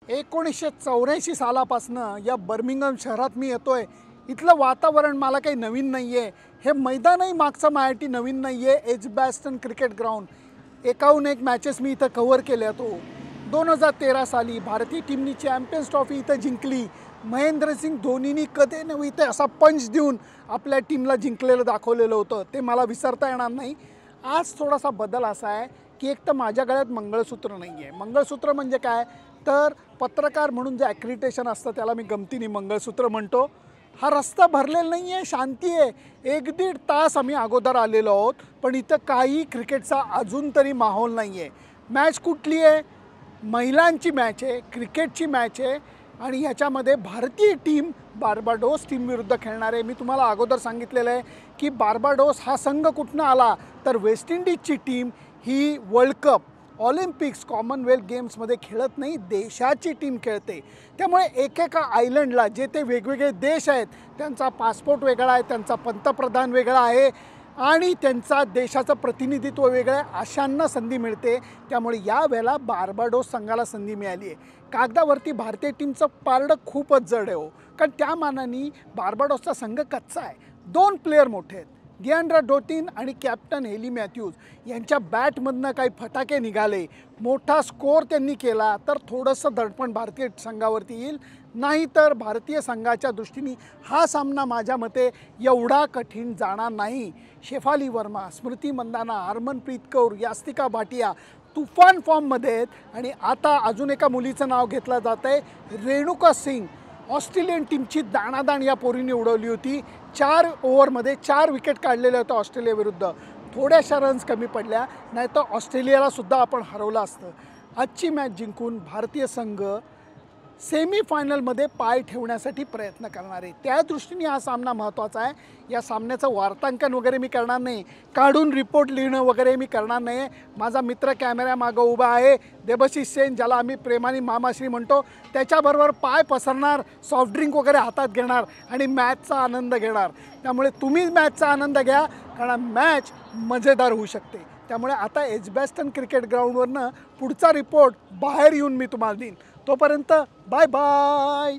1984 सालापासनं या बर्मिंगहम शहरात मी येतोय. इथलं वातावरण मला काही नवीन नाही आहे. हे मैदानही मागचं माझ्यासाठी नवीन नाही आहे. एजबॅस्टन क्रिकेट ग्राउंड, एकाहून एक मॅचेस मी इथं कव्हर केल्या. 2013 साली भारतीय टीमनी चॅम्पियन्स ट्रॉफी इथं जिंकली. महेंद्रसिंग धोनीनी कधी नव्हे इथे असा पंच देऊन आपल्या टीमला जिंकलेलं दाखवलेलं होतं. ते मला विसरता येणार नाही. आज थोडासा बदल असा आहे की एक तर माझ्या गळ्यात मंगळसूत्र नाही आहे. मंगळसूत्र म्हणजे काय तर पत्रकार म्हणून जे ॲक्रिडिटेशन असतं त्याला मी गमतीने मंगळसूत्र म्हणतो. हा रस्ता भरलेला नाही आहे, शांती आहे. 1-1.5 तास आम्ही अगोदर आलेलो आहोत, पण इथं काही क्रिकेटचा अजून तरी माहोल नाही आहे. मॅच कुठली आहे? महिलांची मॅच आहे, क्रिकेटची मॅच आहे आणि ह्याच्यामध्ये भारतीय टीम बार्बाडोस टीम विरुद्ध खेळणार आहे. मी तुम्हाला अगोदर सांगितलेलं आहे की बार्बाडोस हा संघ कुठनं आला तर वेस्ट इंडिजची टीम ही वर्ल्ड कप, ऑलिम्पिक्स, कॉमनवेल्थ गेम्समध्ये खेळत नाही, देशाची टीम खेळते. त्यामुळे एकेका आयलंडला जे ते वेगवेगळे देश आहेत त्यांचा पासपोर्ट वेगळा आहे, त्यांचा पंतप्रधान वेगळा आहे आणि त्यांचा देशाचं प्रतिनिधित्व वेगळं आहे. अशांना संधी मिळते. त्यामुळे यावेळेला बार्बाडोस संघाला संधी मिळाली आहे. कागदावरती भारतीय टीमचं पारडं खूपच जड आहे हो, कारण त्या मानाने बार्बाडोसचा संघ कच्चा आहे. 2 प्लेयर मोठे आहेत, डिआंड्रा डोटिन आणि कॅप्टन हेली मॅथ्यूज. यांच्या बॅटमधनं काही फटाके निघाले, मोठा स्कोअर त्यांनी केला तर थोडंसं दडपण भारतीय संघावरती येईल. नाहीतर भारतीय संघाच्या दृष्टीने हा सामना माझ्या मते एवढा कठीण जाणार नाही. शेफाली वर्मा, स्मृती मंदाना, हरमनप्रीत कौर, यास्तिका भाटिया तुफान फॉर्ममध्ये आहेत. आणि आता अजून एका मुलीचं नाव घेतलं जात आहे, रेणुका सिंग. ऑस्ट्रेलियन टीमची दाणादाण या पोरीने उडवली होती. 4 ओव्हरमध्ये 4 विकेट काढलेल्या होत्या ऑस्ट्रेलियाविरुद्ध. थोड्याशा रन्स कमी पडल्या, नाही तर ऑस्ट्रेलियालासुद्धा आपण हरवलं असतं. आजची मॅच जिंकून भारतीय संघ सेमीफायनलमध्ये पाय ठेवण्यासाठी प्रयत्न करणार आहे. त्या दृष्टीने हा सामना महत्त्वाचा आहे. या सामन्याचं वार्तांकन वगैरे मी करणार नाही, काढून रिपोर्ट लिहिणं वगैरे मी करणार नाही. माझा मित्र कॅमेऱ्यामागं उभा आहे, देबशिष सेन, ज्याला आम्ही प्रेमाने मामाश्री म्हणतो. त्याच्याबरोबर पाय पसरणार, सॉफ्ट ड्रिंक वगैरे हातात घेणार आणि मॅचचा आनंद घेणार. त्यामुळे तुम्ही मॅचचा आनंद घ्या, कारण मॅच मजेदार होऊ शकते. त्यामुळे आता एजबॅस्टन क्रिकेट ग्राउंडवरनं पुढचा रिपोर्ट बाहेर येऊन मी तुम्हाला देईन. तोपर्यंत बाय बाय.